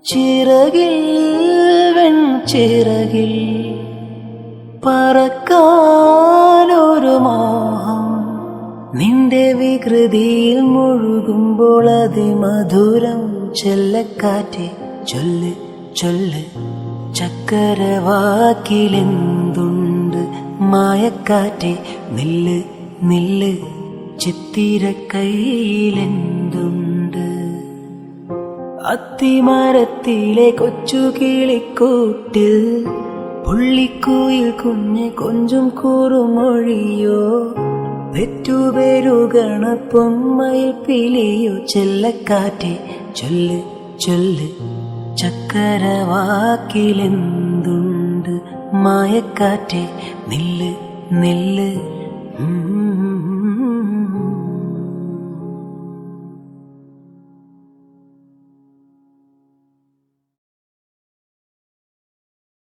ചിറകിൽ വെൺചിറകിൽ പറക്കാനൊരു മോഹം, നിന്റെ വികൃതിയിൽ മുഴുകുമ്പോൾ അതിമധുരം. ചെല്ലക്കാറ്റെ ചൊല്ല് ചൊല്ല്, ചക്കരവാക്കിലെന്തുണ്ട്? മായക്കാറ്റെ നില്ല് നില്ല്, ചിത്തിരക്കൈയിലെന്തുണ്ട്? അത്തിമരത്തിലെ കൊച്ചു കിളിക്കൂട്ടിൽ പുള്ളിക്കുയിൽ കുഞ്ഞ് കൊഞ്ചും കൂറുമൊഴിയോ? പെറ്റുപെരുകണ പൊന്മയിൽ പിലിയോ? ചെല്ലക്കാറ്റെ ചൊല്ല് ചൊല്ല്, ചക്കരവാക്കിലെന്തുണ്ട്? മായക്കാറ്റെ നില്ല് നില്ല്.